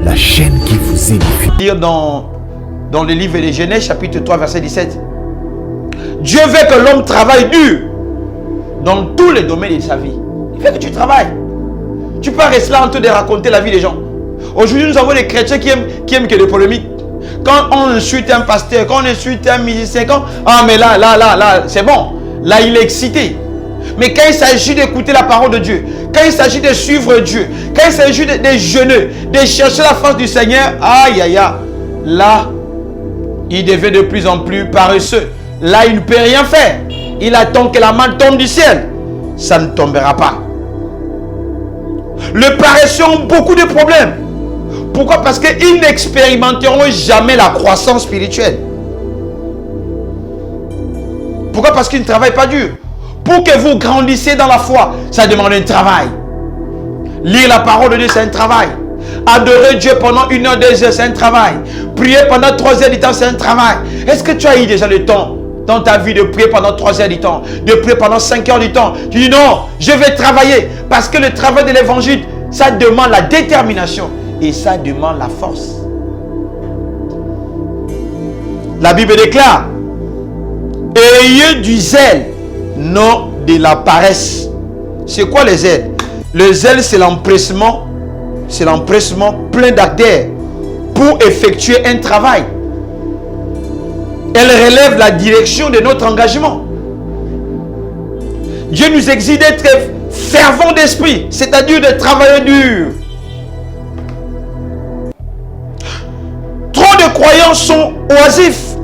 la chaîne qui vous édifie. Lire dans le livre de Genèse, chapitre 3, verset 17. Dieu veut que l'homme travaille dur dans tous les domaines de sa vie. Il veut que tu travailles. Tu peux rester là en train de raconter la vie des gens. Aujourd'hui, nous avons des chrétiens qui aiment que des polémiques. Quand on insulte un pasteur, quand on insulte un musicien, mais là, c'est bon. Là, il est excité. Mais quand il s'agit d'écouter la parole de Dieu, quand il s'agit de suivre Dieu, quand il s'agit de jeûner, de chercher la face du Seigneur, aïe, aïe, aïe, là, il devient de plus en plus paresseux. Là, il ne peut rien faire. Il attend que la main tombe du ciel. Ça ne tombera pas. Les paresseux ont beaucoup de problèmes. Pourquoi? Parce qu'ils n'expérimenteront jamais la croissance spirituelle. Pourquoi? Parce qu'ils ne travaillent pas dur. Pour que vous grandissiez dans la foi, ça demande un travail. Lire la parole de Dieu, c'est un travail. Adorer Dieu pendant 1 heure, 2 heures, c'est un travail. Prier pendant 3 heures du temps, c'est un travail. Est-ce que tu as eu déjà le temps dans ta vie de prier pendant 3 heures du temps, de prier pendant 5 heures du temps? Tu dis non, je vais travailler. Parce que le travail de l'évangile, ça demande la détermination et ça demande la force. La Bible déclare: ayez du zèle, non de la paresse. C'est quoi le zèle? Le zèle, c'est l'empressement. C'est l'empressement plein d'ardeur pour effectuer un travail. Elle relève la direction de notre engagement. Dieu nous exige d'être fervent d'esprit, c'est-à-dire de travailler dur. Trop de croyants sont oisifs.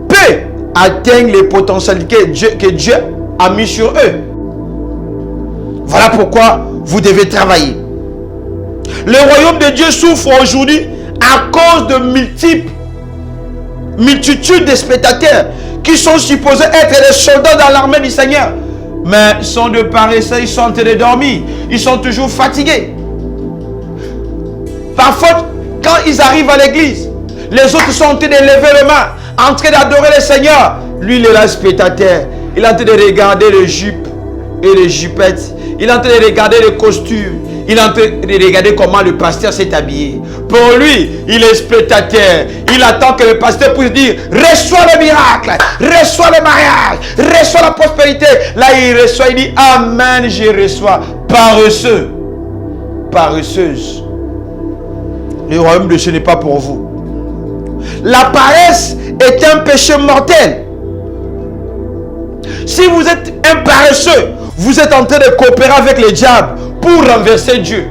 Peu atteignent les potentialités que Dieu a mis sur eux. Voilà pourquoi vous devez travailler. Le royaume de Dieu souffre aujourd'hui à cause de multitudes de spectateurs qui sont supposés être des soldats dans l'armée du Seigneur. Mais ils sont de paresseux, ils sont en train de dormir. Ils sont toujours fatigués. Parfois, quand ils arrivent à l'église, les autres sont en train de lever les mains, en train d'adorer le Seigneur. Lui, il est là, spectateur. Il est en train de regarder les jupes et les jupettes. Il est en train de regarder les costumes. Il est en train de regarder comment le pasteur s'est habillé. Pour lui, il est spectateur. Il attend que le pasteur puisse dire: reçois le miracle, reçois le mariage, reçois la prospérité. Là, il reçoit, il dit: amen, je reçois. Paresseux, paresseuse. Le royaume de Dieu n'est pas pour vous. La paresse est un péché mortel. Si vous êtes un paresseux, vous êtes en train de coopérer avec le diable pour renverser Dieu.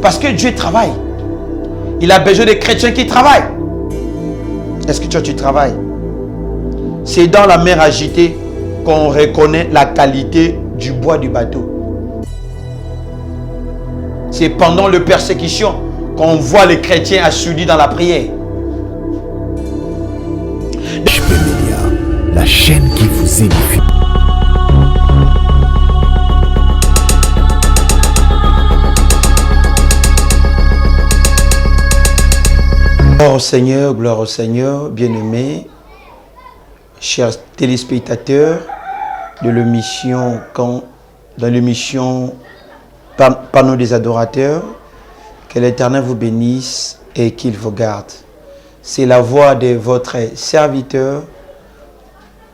Parce que Dieu travaille. Il a besoin de chrétiens qui travaillent. Est-ce que toi tu travailles? C'est dans la mer agitée qu'on reconnaît la qualité du bois du bateau. C'est pendant les persécutions qu'on voit les chrétiens assoudis dans la prière. HP Media, la chaîne qui vous édifie. Gloire au Seigneur, bien-aimés, chers téléspectateurs de l'émission, dans l'émission Panneau des adorateurs, que l'Éternel vous bénisse et qu'il vous garde. C'est la voix de votre serviteur,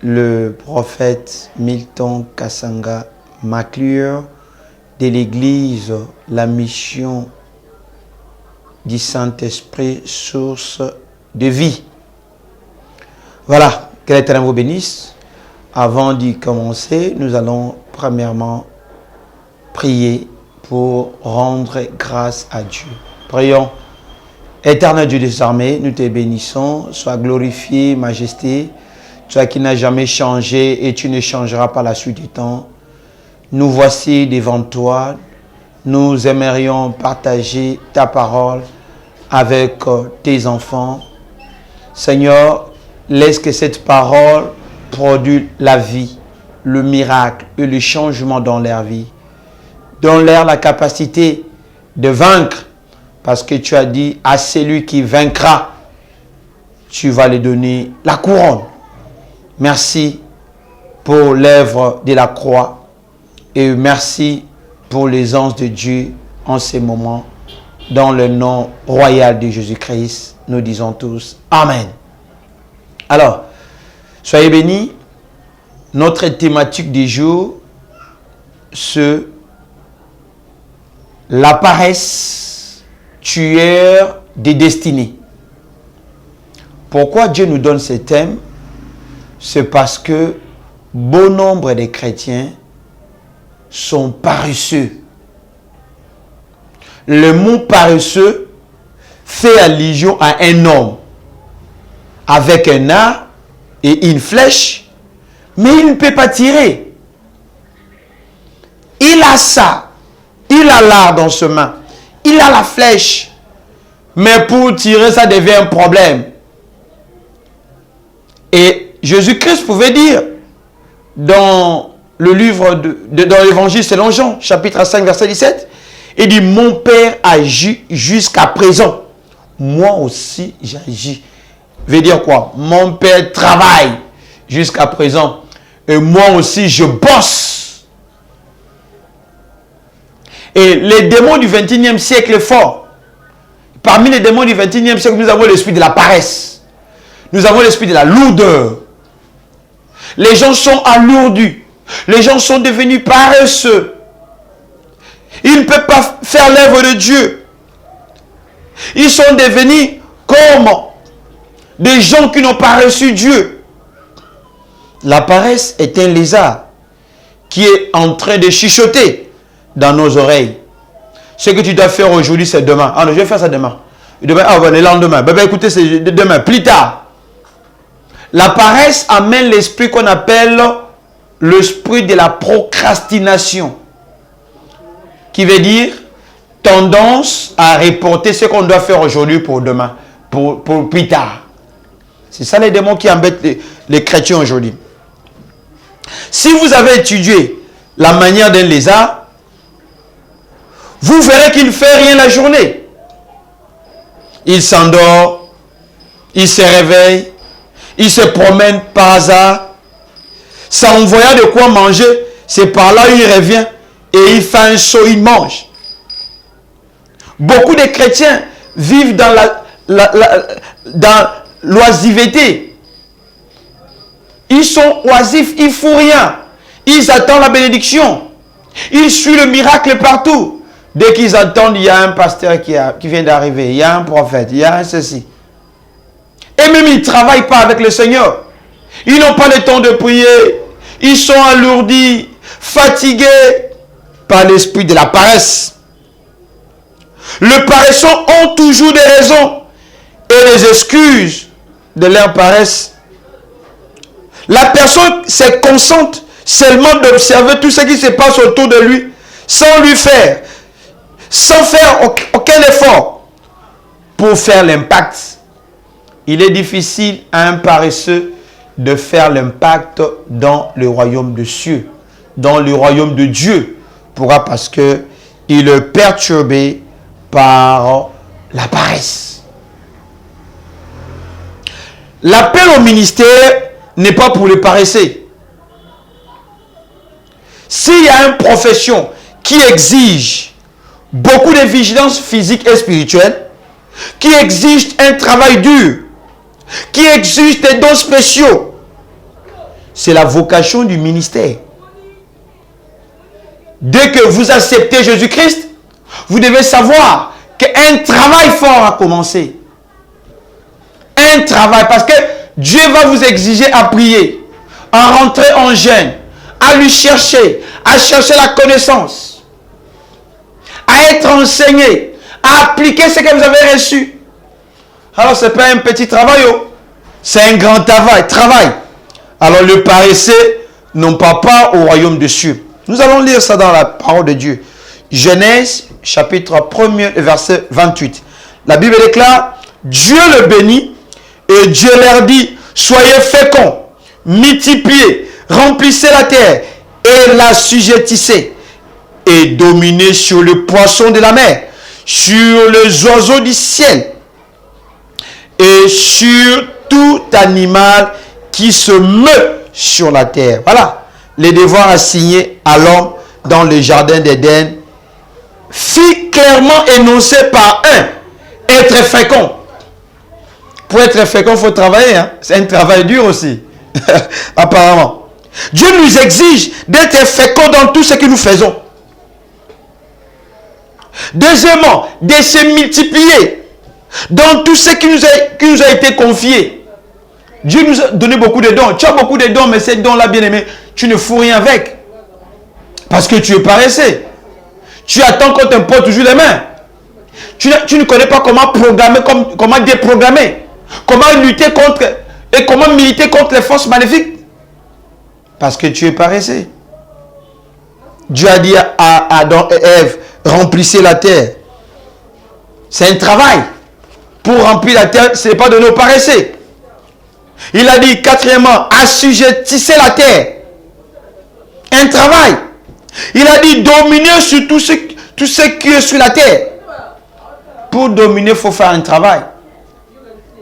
le prophète Milton Kassanga Maclure, de l'église La Mission du Saint-Esprit, source de vie. Voilà, que l'Éternel vous bénisse. Avant d'y commencer, nous allons premièrement prier pour rendre grâce à Dieu. Prions. Éternel Dieu des armées, nous te bénissons. Sois glorifié, majesté. Toi qui n'as jamais changé et tu ne changeras pas la suite du temps. Nous voici devant toi. Nous aimerions partager ta parole avec tes enfants. Seigneur, laisse que cette parole produise la vie, le miracle et le changement dans leur vie. Donne-leur la capacité de vaincre, parce que tu as dit à celui qui vaincra, tu vas lui donner la couronne. Merci pour l'œuvre de la croix et merci pour les anges de Dieu en ces moments. Dans le nom royal de Jésus-Christ, nous disons tous Amen. Alors, soyez bénis. Notre thématique du jour, c'est la paresse, tueur des destinées. Pourquoi Dieu nous donne ce thème? C'est parce que bon nombre de chrétiens sont paresseux. Le mot paresseux fait allusion à un homme avec un arc et une flèche, mais il ne peut pas tirer. Il a ça, il a l'arc dans ses mains, il a la flèche, mais pour tirer, ça devient un problème. Et Jésus-Christ pouvait dire dans le livre dans l'évangile selon Jean, chapitre 5, verset 17, il dit, mon Père agit jusqu'à présent. Moi aussi, j'agis. Veut dire quoi? Mon Père travaille jusqu'à présent. Et moi aussi, je bosse. Et les démons du 21e siècle forts. Parmi les démons du 21e siècle, nous avons l'esprit de la paresse. Nous avons l'esprit de la lourdeur. Les gens sont alourdis. Les gens sont devenus paresseux. Ils ne peuvent pas faire l'œuvre de Dieu. Ils sont devenus comme des gens qui n'ont pas reçu Dieu. La paresse est un lézard qui est en train de chuchoter dans nos oreilles. Ce que tu dois faire aujourd'hui, c'est demain. Ah non, je vais faire ça demain. Demain, ah ben, le lendemain. Ben, écoutez, c'est demain, plus tard. La paresse amène l'esprit qu'on appelle l'esprit de la procrastination, qui veut dire tendance à reporter ce qu'on doit faire aujourd'hui pour demain, pour plus tard. C'est ça les démons qui embêtent les chrétiens aujourd'hui. Si vous avez étudié la manière d'un lézard, vous verrez qu'il ne fait rien la journée. Il s'endort, il se réveille, il se promène par hasard, sans voyant de quoi manger, c'est par là où il revient et il fait un saut, il mange. Beaucoup de chrétiens vivent dans dans l'oisiveté. Ils sont oisifs, ils ne font rien. Ils attendent la bénédiction. Ils suivent le miracle partout. Dès qu'ils entendent, il y a un pasteur qui vient d'arriver, il y a un prophète, il y a un ceci. Et même ils ne travaillent pas avec le Seigneur. Ils n'ont pas le temps de prier. Ils sont alourdis, fatigués par l'esprit de la paresse. Les paresseux ont toujours des raisons et des excuses de leur paresse. La personne se concentre seulement d'observer tout ce qui se passe autour de lui sans faire aucun effort pour faire l'impact. Il est difficile à un paresseux de faire l'impact dans le royaume des cieux, dans le royaume de Dieu. Pourquoi? Parce que il est perturbé par la paresse. L'appel au ministère n'est pas pour les paresseux. S'il y a une profession qui exige beaucoup de vigilance physique et spirituelle, qui exige un travail dur, qui exige des dons spéciaux, c'est la vocation du ministère. Dès que vous acceptez Jésus-Christ, vous devez savoir qu'un travail fort a commencé. Un travail, parce que Dieu va vous exiger à prier, à rentrer en jeûne, à lui chercher, à chercher la connaissance, à être enseigné, à appliquer ce que vous avez reçu. Alors ce n'est pas un petit travail, c'est un grand travail. Alors le paresseux n'ont pas part au royaume des cieux. Nous allons lire ça dans la parole de Dieu. Genèse, chapitre 1er, verset 28. La Bible déclare, Dieu le bénit et Dieu leur dit, soyez féconds, multipliez, remplissez la terre et l'assujettissez et dominez sur le poisson de la mer, sur les oiseaux du ciel et sur tout animal qui se meut sur la terre. Voilà les devoirs assignés à l'homme dans le jardin d'Éden fut clairement énoncé par un. Être fécond. Pour être fécond, il faut travailler. Hein? C'est un travail dur aussi. Apparemment. Dieu nous exige d'être fécond dans tout ce que nous faisons. Deuxièmement, de se multiplier dans tout ce qui nous a été confié. Dieu nous a donné beaucoup de dons. Tu as beaucoup de dons, mais ces dons-là, bien aimé, tu ne fous rien avec. Parce que tu es paresseux. Tu attends qu'on t'impose toujours les mains. Tu ne connais pas comment programmer, comment déprogrammer. Comment lutter contre et comment militer contre les forces maléfiques. Parce que tu es paresseux. Dieu a dit à Adam et Ève, remplissez la terre. C'est un travail. Pour remplir la terre, ce n'est pas de nos paresseux. Il a dit, quatrièmement, assujettissez la terre. Un travail. Il a dit, dominez sur tout ce qui est sur la terre. Pour dominer, il faut faire un travail.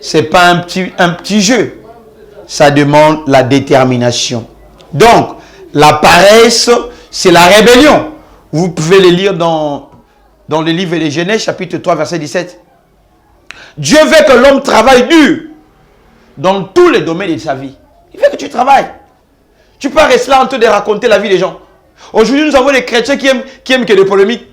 Ce n'est pas un petit jeu. Ça demande la détermination. Donc, la paresse, c'est la rébellion. Vous pouvez le lire dans le livre de Genèse, chapitre 3, verset 17. Dieu veut que l'homme travaille dur dans tous les domaines de sa vie. Il veut que tu travailles. Tu peux rester là en train de raconter la vie des gens. Aujourd'hui, nous avons des chrétiens qui aiment que des polémiques.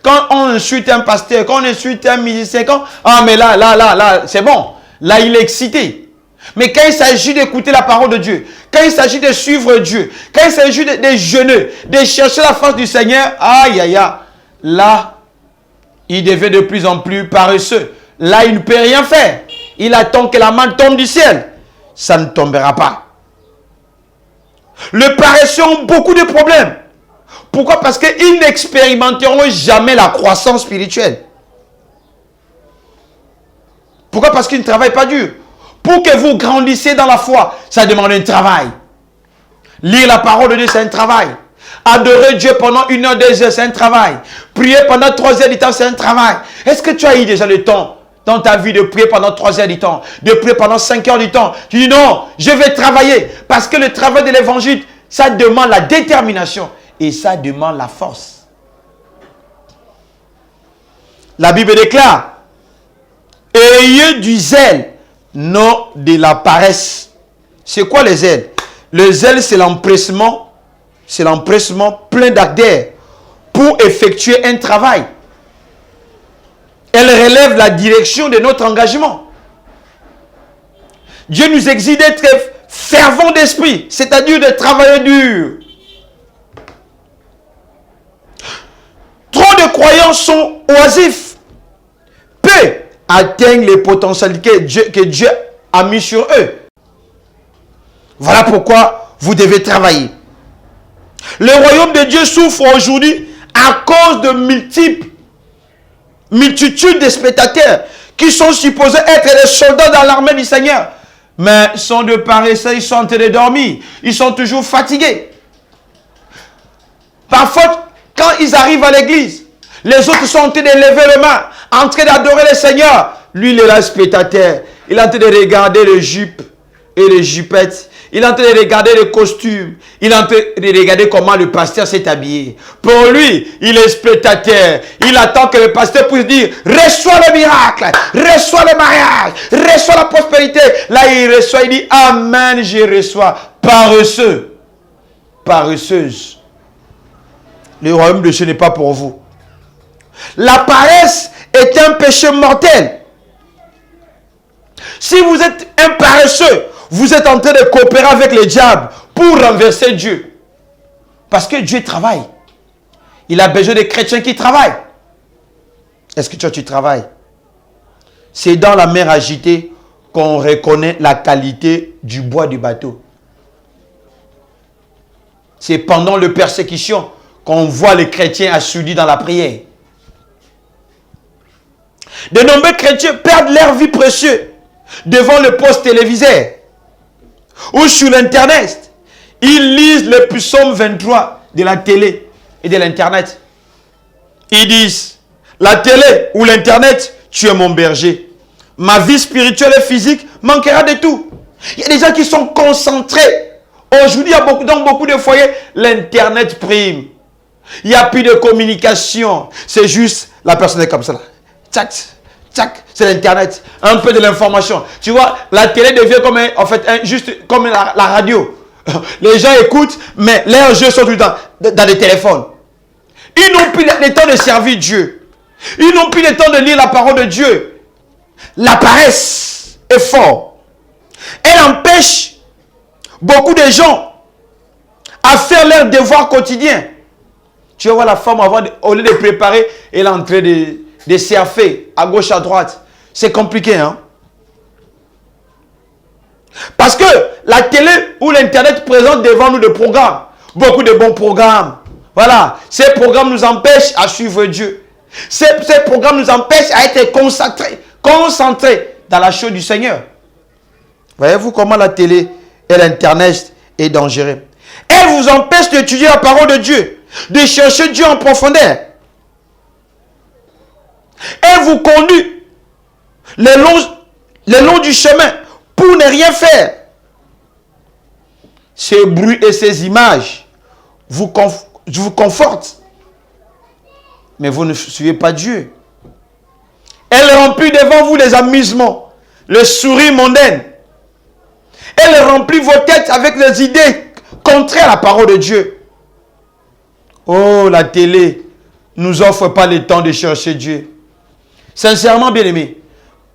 Quand on insulte un pasteur, quand on insulte un musicien, ah mais là, c'est bon. Là, il est excité. Mais quand il s'agit d'écouter la parole de Dieu, quand il s'agit de suivre Dieu, quand il s'agit de jeûner, de chercher la face du Seigneur, aïe, aïe, aïe, là, il devient de plus en plus paresseux. Là, il ne peut rien faire. Il attend que la main tombe du ciel. Ça ne tombera pas. Les paresseux ont beaucoup de problèmes. Pourquoi? Parce qu'ils n'expérimenteront jamais la croissance spirituelle. Pourquoi? Parce qu'ils ne travaillent pas dur. Pour que vous grandissiez dans la foi, ça demande un travail. Lire la parole de Dieu, c'est un travail. Adorer Dieu pendant 1 heure, 2 heures, c'est un travail. Prier pendant 3 heures du temps, c'est un travail. Est-ce que tu as eu déjà le temps dans ta vie de prier pendant 3 heures du temps, de prier pendant 5 heures du temps? Tu dis non, je vais travailler. Parce que le travail de l'évangile, ça demande la détermination. Et ça demande la force. La Bible déclare, ayez du zèle, non de la paresse. C'est quoi le zèle? Le zèle, c'est l'empressement. C'est l'empressement plein d'ardeur pour effectuer un travail. Elle relève la direction de notre engagement. Dieu nous exige d'être fervent d'esprit, c'est-à-dire de travailler dur. Trop de croyants sont oisifs. Peu atteignent les potentialités que Dieu a mis sur eux. Voilà pourquoi vous devez travailler. Le royaume de Dieu souffre aujourd'hui à cause de multitudes de spectateurs qui sont supposés être les soldats dans l'armée du Seigneur. Mais ils sont de paresseux, ils sont en train de dormir. Ils sont toujours fatigués. Parfois, quand ils arrivent à l'église, les autres sont en train de lever les mains, en train d'adorer le Seigneur. Lui, il est là, spectateur. Il est en train de regarder les jupes et les jupettes. Il est en train de regarder les costumes. Il est en train de regarder comment le pasteur s'est habillé. Pour lui, il est spectateur. Il attend que le pasteur puisse dire, reçois le miracle, reçois le mariage, reçois la prospérité. Là, il reçoit, il dit, amen, je reçois. Paresseux, paresseuse. Le royaume de Dieu n'est pas pour vous. La paresse est un péché mortel. Si vous êtes un paresseux, vous êtes en train de coopérer avec le diable pour renverser Dieu. Parce que Dieu travaille. Il a besoin de chrétiens qui travaillent. Est-ce que tu travailles? C'est dans la mer agitée qu'on reconnaît la qualité du bois du bateau. C'est pendant la persécution qu'on voit les chrétiens assoudis dans la prière. De nombreux chrétiens perdent leur vie précieuse devant le poste téléviseur ou sur l'internet. Ils lisent le psaume 23 de la télé et de l'internet. Ils disent, la télé ou l'internet, tu es mon berger. Ma vie spirituelle et physique manquera de tout. Il y a des gens qui sont concentrés. Aujourd'hui, dans beaucoup de foyers, l'internet prime. Il n'y a plus de communication. C'est juste, la personne est comme ça là. Tchac, tchac, c'est l'internet. Un peu de l'information. Tu vois, la télé devient comme, juste comme la radio. Les gens écoutent, mais leurs jeux sont tout le temps dans les téléphones. Ils n'ont plus le temps de servir Dieu. Ils n'ont plus le temps de lire la parole de Dieu. La paresse est forte. Elle empêche beaucoup de gens à faire leur devoir quotidien. Tu vas voir la femme, au lieu de préparer, elle est en train de surfer à gauche, à droite. C'est compliqué, hein? Parce que la télé ou l'internet présente devant nous des programmes. Beaucoup de bons programmes. Voilà. Ces programmes nous empêchent à suivre Dieu. Ces programmes nous empêchent à être concentrés dans la chose du Seigneur. Voyez-vous comment la télé et l'internet est dangereux. Elle vous empêche d'étudier la parole de Dieu, de chercher Dieu en profondeur. Elle vous conduit le long du chemin pour ne rien faire. Ces bruits et ces images vous confortent. Mais vous ne suivez pas Dieu. Elle remplit devant vous les amusements, le sourire mondain. Elle remplit vos têtes avec les idées contraires à la parole de Dieu. Oh, la télé ne nous offre pas le temps de chercher Dieu. Sincèrement, bien-aimé,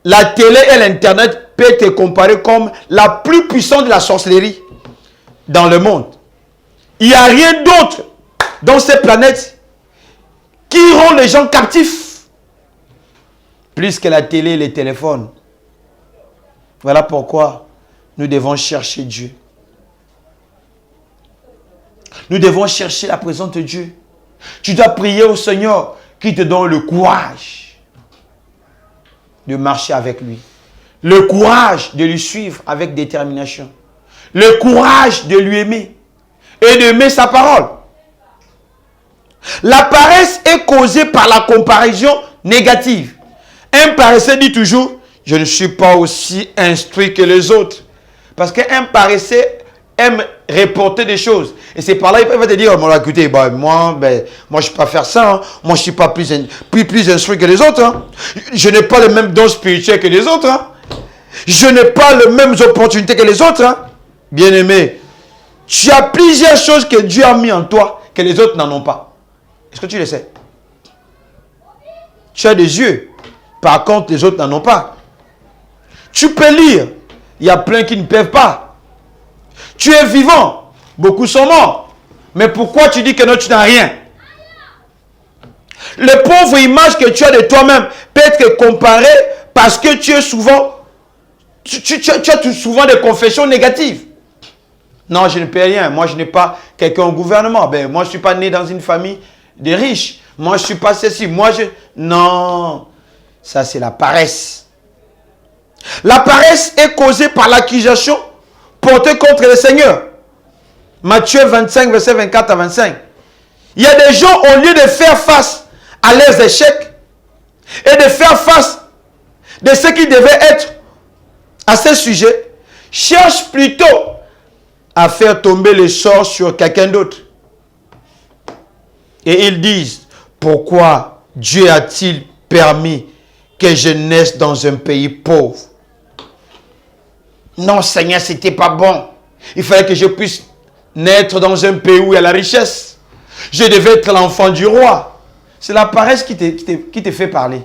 la télé et l'internet peuvent être comparés comme la plus puissante de la sorcellerie dans le monde. Il n'y a rien d'autre dans cette planète qui rend les gens captifs plus que la télé et les téléphones. Voilà pourquoi nous devons chercher Dieu. Nous devons chercher la présence de Dieu. Tu dois prier au Seigneur qui te donne le courage de marcher avec lui. Le courage de lui suivre avec détermination. Le courage de lui aimer et d'aimer sa parole. La paresse est causée par la comparaison négative. Un paresseux dit toujours, je ne suis pas aussi instruit que les autres. Parce qu'un paresseux aime reporter des choses. Et c'est par là qu'il va te dire, oh, écoutez, moi, je ne suis pas faire ça. Hein. Moi, je ne suis pas plus instruit que les autres. Hein. Je n'ai pas le même don spirituel que les autres. Hein. Je n'ai pas les mêmes opportunités que les autres. Hein. Bien-aimé, tu as plusieurs choses que Dieu a mis en toi que les autres n'en ont pas. Est-ce que tu le sais? Tu as des yeux. Par contre, les autres n'en ont pas. Tu peux lire. Il y a plein qui ne peuvent pas. Tu es vivant. Beaucoup sont morts. Mais pourquoi tu dis que non, tu n'as rien? Le pauvre image que tu as de toi-même peut être comparée parce que tu es souvent... Tu as souvent des confessions négatives. Non, je ne peux rien. Moi, je n'ai pas quelqu'un au gouvernement. Moi, je ne suis pas né dans une famille de riches. Moi, je ne suis pas ceci. Non. Ça, c'est la paresse. La paresse est causée par l'accusation portée contre le Seigneur. Matthieu 25, verset 24 à 25. Il y a des gens, au lieu de faire face à leurs échecs et de faire face de ce qui devait être à ce sujet, cherchent plutôt à faire tomber le sort sur quelqu'un d'autre. Et ils disent, pourquoi Dieu a-t-il permis que je naisse dans un pays pauvre? Non, Seigneur, c'était pas bon. Il fallait que je puisse naître dans un pays où il y a la richesse. Je devais être l'enfant du roi. C'est la paresse qui te fait parler.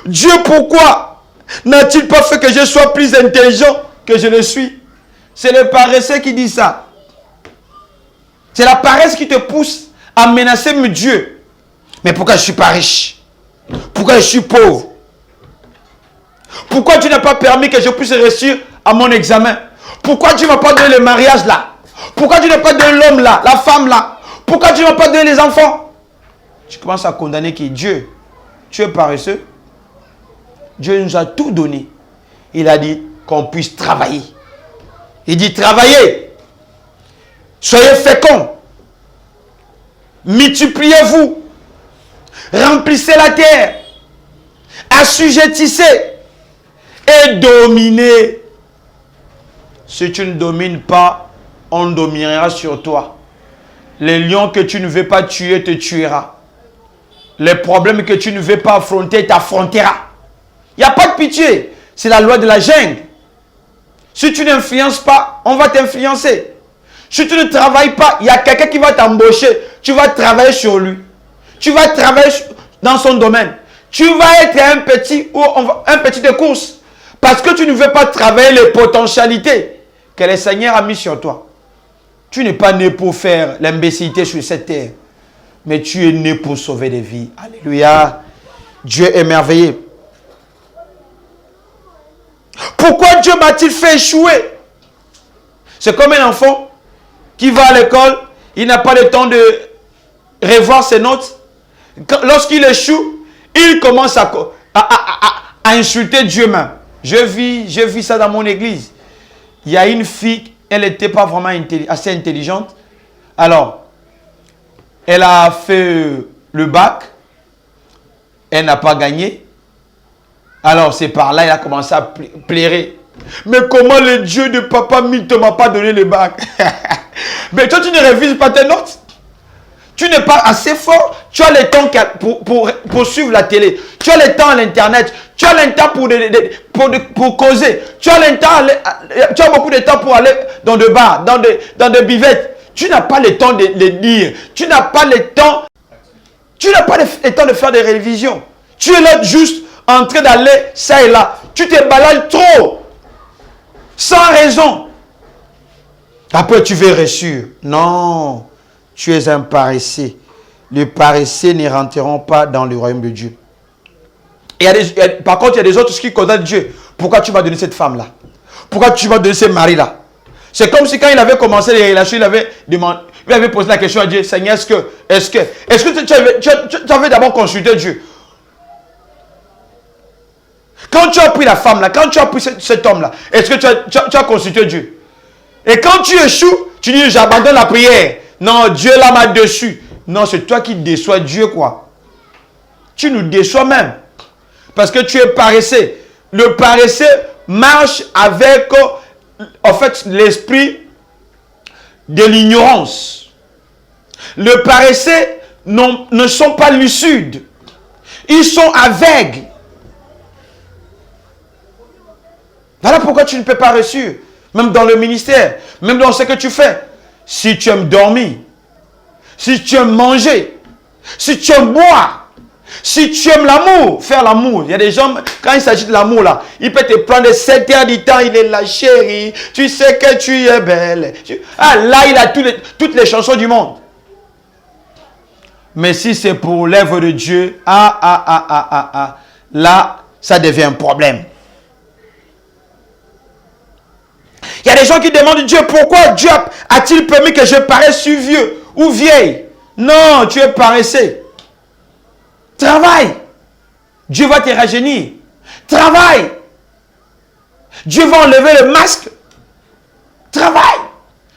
Dieu, pourquoi n'a-t-il pas fait que je sois plus intelligent que je le suis? C'est le paresseux qui dit ça. C'est la paresse qui te pousse à menacer Dieu. Mais pourquoi je ne suis pas riche? Pourquoi je suis pauvre? Pourquoi tu n'as pas permis que je puisse réussir à mon examen? Pourquoi tu ne m'as pas donné le mariage là? Pourquoi tu n'as pas donné l'homme là, la femme là? Pourquoi tu n'as pas donné les enfants? Tu commences à condamner qui? Dieu. Tu es paresseux. Dieu nous a tout donné. Il a dit qu'on puisse travailler. Il dit travaillez. Soyez féconds. Multipliez-vous. Remplissez la terre. Assujettissez. Et dominez. Si tu ne domines pas, on dominera sur toi. Les lions que tu ne veux pas tuer te tuera. Les problèmes que tu ne veux pas affronter t'affrontera. Il n'y a pas de pitié. C'est la loi de la jungle. Si tu n'influences pas, on va t'influencer. Si tu ne travailles pas, il y a quelqu'un qui va t'embaucher. Tu vas travailler sur lui. Tu vas travailler dans son domaine. Tu vas être un petit de course. Parce que tu ne veux pas travailler les potentialités que le Seigneur a mis sur toi. Tu n'es pas né pour faire l'imbécilité sur cette terre. Mais tu es né pour sauver des vies. Alléluia. Dieu est merveilleux. Pourquoi Dieu m'a-t-il fait échouer? C'est comme un enfant qui va à l'école, il n'a pas le temps de revoir ses notes. Lorsqu'il échoue, il commence à insulter Dieu même. Je vis ça dans mon église. Il y a une fille, elle n'était pas vraiment assez intelligente. Alors, elle a fait le bac. Elle n'a pas gagné. Alors, c'est par là, elle a commencé à plairer. Mais comment le Dieu de papa ne m'a pas donné le bac? Mais toi, tu ne révises pas tes notes. Tu n'es pas assez fort. Tu as le temps pour suivre la télé. Tu as le temps à l'internet. Tu as le temps pour causer. Tu as beaucoup de temps pour aller dans des bars, dans des bivettes. Tu n'as pas le temps de lire. Tu n'as pas le temps. Tu n'as pas le temps de faire des révisions. Tu es là juste en train d'aller ça et là. Tu te balades trop. Sans raison. Après, tu veux réussir. Non. Tu es un paresseux. Les paresseux ne rentreront pas dans le royaume de Dieu. Par contre, il y a des autres qui condamnent Dieu. Pourquoi tu m'as donné cette femme-là? Pourquoi tu m'as donné ce mari-là? C'est comme si quand il avait commencé les relations, il avait posé la question à Dieu. Seigneur, est-ce que tu avais d'abord consulté Dieu? Quand tu as pris la femme-là, quand tu as pris cet homme-là, est-ce que tu as consulté Dieu? Et quand tu échoues, tu dis j'abandonne la prière. Non, Dieu là m'a déçu. Non, c'est toi qui déçois Dieu, quoi. Tu nous déçois même. Parce que tu es paresseux. Le paresseux marche avec, en fait, l'esprit de l'ignorance. Le paresseux ne sont pas lucides. Ils sont aveugles. Voilà pourquoi tu ne peux pas réussir. Même dans le ministère, même dans ce que tu fais. Si tu aimes dormir, si tu aimes manger, si tu aimes boire, si tu aimes l'amour, faire l'amour. Il y a des gens, quand il s'agit de l'amour là, il peut te prendre 7 heures du temps, il est la chérie, tu sais que tu es belle. Ah là, il a toutes les chansons du monde. Mais si c'est pour l'œuvre de Dieu, là, ça devient un problème. Il y a des gens qui demandent Dieu, pourquoi Dieu a-t-il permis que je paraisse si vieux ou vieille? Non, tu es paresseux. Travaille. Dieu va te rajeunir. Travaille. Dieu va enlever le masque. Travaille.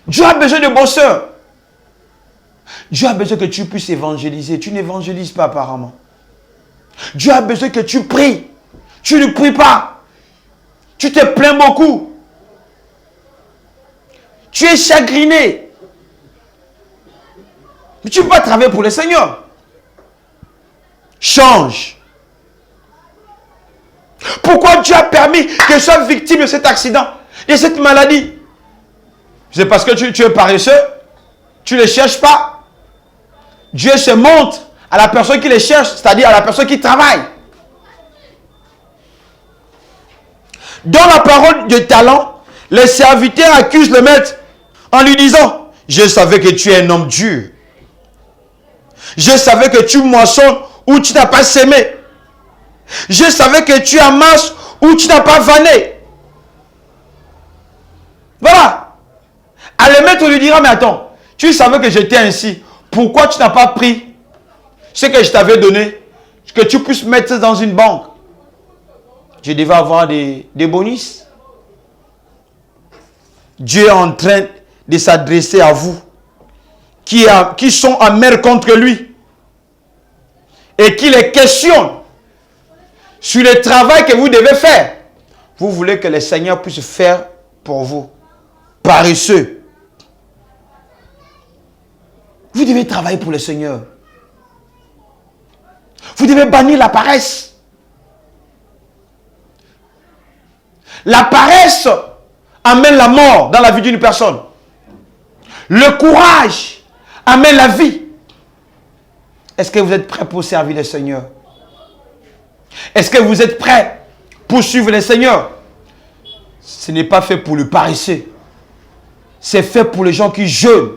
Dieu a besoin de bosseurs. Dieu a besoin que tu puisses évangéliser. Tu n'évangélises pas apparemment. Dieu a besoin que tu pries. Tu ne pries pas. Tu te plains beaucoup. Tu es chagriné. Mais tu ne peux pas travailler pour le Seigneur. Change. Pourquoi Dieu a permis que je sois victime de cet accident, de cette maladie? C'est parce que tu es paresseux. Tu ne les cherches pas. Dieu se montre à la personne qui les cherche, c'est-à-dire à la personne qui travaille. Dans la parole de talent, les serviteurs accusent le maître en lui disant, je savais que tu es un homme dur. Je savais que tu moissonnes où tu n'as pas sémé. Je savais que tu amasses où tu n'as pas vanné. Voilà. À le maître lui dira, mais attends, tu savais que j'étais ainsi. Pourquoi tu n'as pas pris ce que je t'avais donné, que tu puisses mettre dans une banque? Je devais avoir des bonus. Dieu est en train de s'adresser à vous qui sont amers contre lui et qui les questionnent sur le travail que vous devez faire. Vous voulez que le Seigneur puisse faire pour vous. Paresseux. Vous devez travailler pour le Seigneur. Vous devez bannir la paresse. La paresse amène la mort dans la vie d'une personne. Le courage amène la vie. Est-ce que vous êtes prêts pour servir le Seigneur? Est-ce que vous êtes prêts pour suivre le Seigneur? Ce n'est pas fait pour le paresseux. C'est fait pour les gens qui jeûnent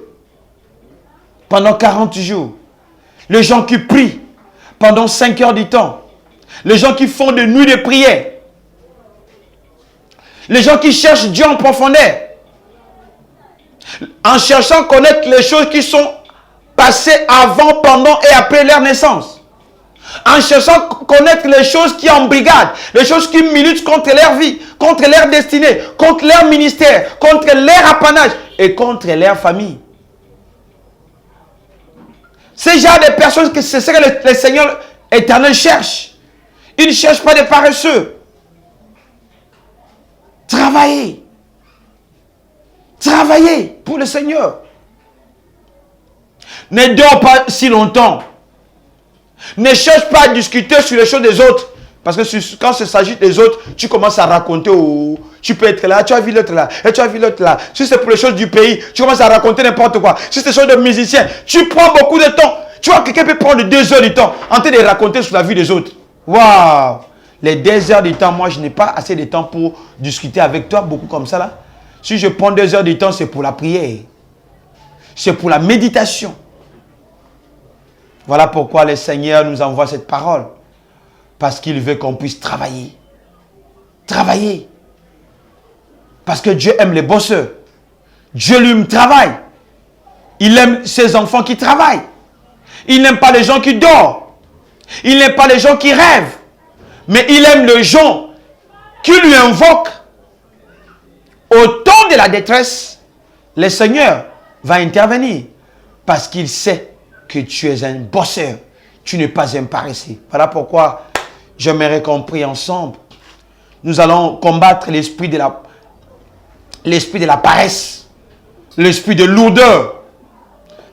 pendant 40 jours. Les gens qui prient pendant 5 heures du temps. Les gens qui font des nuits de prière. Les gens qui cherchent Dieu en profondeur. En cherchant à connaître les choses qui sont passées avant, pendant et après leur naissance. En cherchant à connaître les choses qui embrigadent, les choses qui militent contre leur vie, contre leur destinée, contre leur ministère, contre leur apanage et contre leur famille. C'est genre de personnes que c'est ce que le Seigneur éternel cherche. Il ne cherche pas des paresseux. Travaillez. Travaillez pour le Seigneur. Ne dors pas si longtemps. Ne cherche pas à discuter sur les choses des autres. Parce que quand il s'agit des autres, tu commences à raconter. Tu peux être là, tu as vu l'autre là, et tu as vu l'autre là. Si c'est pour les choses du pays, tu commences à raconter n'importe quoi. Si c'est des choses de musiciens, tu prends beaucoup de temps. Tu vois, quelqu'un peut prendre 2 heures du temps en train de raconter sur la vie des autres. Waouh! Les 2 heures du temps, moi je n'ai pas assez de temps pour discuter avec toi, beaucoup comme ça là. Si je prends 2 heures du temps, c'est pour la prière. C'est pour la méditation. Voilà pourquoi le Seigneur nous envoie cette parole. Parce qu'il veut qu'on puisse travailler. Travailler. Parce que Dieu aime les bosseurs. Dieu lui travaille. Il aime ses enfants qui travaillent. Il n'aime pas les gens qui dorment. Il n'aime pas les gens qui rêvent. Mais il aime les gens qui lui invoquent. Au temps de la détresse, le Seigneur va intervenir. Parce qu'il sait que tu es un bosseur. Tu n'es pas un paresseux. Voilà pourquoi j'aimerais qu'on prie ensemble. Nous allons combattre l'esprit de la paresse. L'esprit de lourdeur.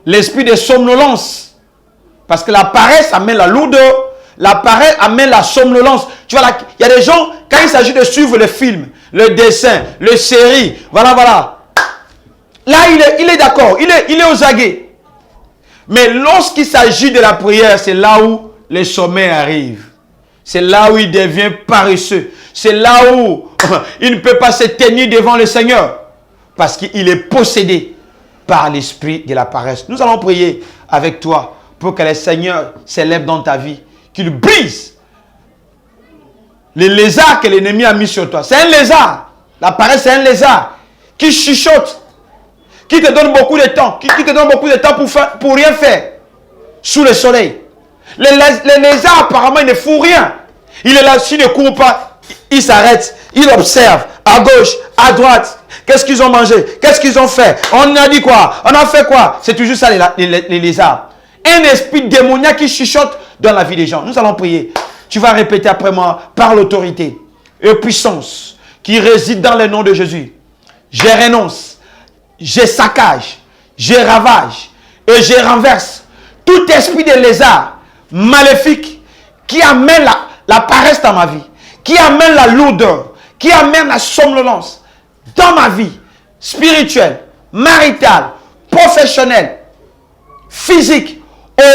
L'esprit de somnolence. Parce que la paresse amène la lourdeur. La paresse amène la somnolence. Tu vois, il y a des gens, quand il s'agit de suivre le film, le dessin, le série, voilà. Là, il est d'accord. Il est aux aguets. Mais lorsqu'il s'agit de la prière, c'est là où le sommeil arrive. C'est là où il devient paresseux. C'est là où il ne peut pas se tenir devant le Seigneur. Parce qu'il est possédé par l'esprit de la paresse. Nous allons prier avec toi pour que le Seigneur s'élève dans ta vie. Qu'il brise les lézards que l'ennemi a mis sur toi. C'est un lézard. La paresse, c'est un lézard qui chuchote, qui te donne beaucoup de temps, qui te donne beaucoup de temps pour rien faire sous le soleil. Les lézards, apparemment, ils ne font rien. Il est là, s'il ne court pas, il s'arrête, il observe à gauche, à droite. Qu'est-ce qu'ils ont mangé? Qu'est-ce qu'ils ont fait? On a dit quoi? On a fait quoi? C'est toujours ça, les lézards. Un esprit démoniaque qui chuchote dans la vie des gens. Nous allons prier. Tu vas répéter après moi, par l'autorité et puissance qui réside dans le nom de Jésus. Je renonce, je saccage, je ravage et je renverse tout esprit de lézard maléfique qui amène la paresse dans ma vie, qui amène la lourdeur, qui amène la somnolence dans ma vie spirituelle, maritale, professionnelle, physique.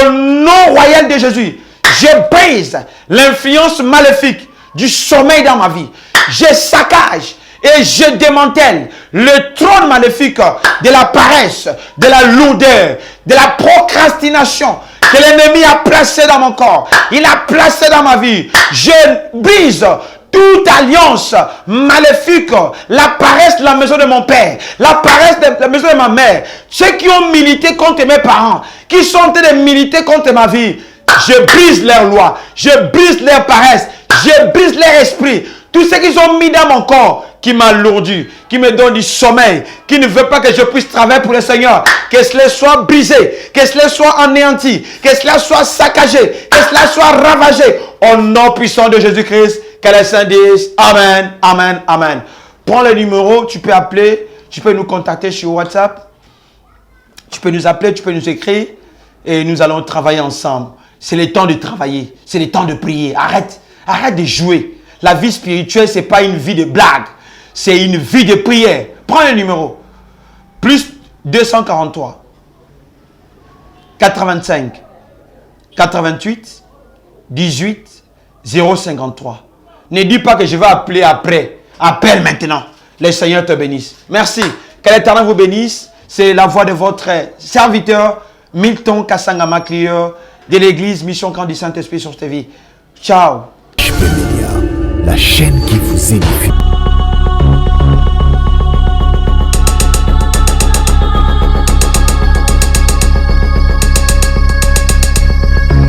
Au nom royal de Jésus, je brise l'influence maléfique du sommeil dans ma vie. Je saccage et je démantèle le trône maléfique de la paresse, de la lourdeur, de la procrastination que l'ennemi a placé dans mon corps. Il a placé dans ma vie. Je brise toute alliance maléfique, la paresse de la maison de mon père, la paresse de la maison de ma mère, ceux qui ont milité contre mes parents, qui sont en train de militer contre ma vie, je brise leur loi, je brise leur paresse, je brise leur esprit, tout ce qu'ils ont mis dans mon corps, qui m'alourdit, qui me donne du sommeil, qui ne veut pas que je puisse travailler pour le Seigneur, que cela soit brisé, que cela soit anéanti, que cela soit saccagé, que cela soit ravagé, au nom puissant de Jésus-Christ. Que les saints disent Amen, Amen, Amen. Prends le numéro, tu peux appeler, tu peux nous contacter sur WhatsApp. Tu peux nous appeler, tu peux nous écrire et nous allons travailler ensemble. C'est le temps de travailler, c'est le temps de prier. Arrête de jouer. La vie spirituelle, ce n'est pas une vie de blague, c'est une vie de prière. Prends le numéro. Plus 243 85 88 18 053. Ne dis pas que je vais appeler après. Appelle maintenant. Le Seigneur te bénisse. Merci. Que l'Éternel vous bénisse. C'est la voix de votre serviteur Milton Kassangama, crieur de l'église Mission Camp du Saint-Esprit sur TV. Ciao. HB Media, la chaîne qui vous édifie.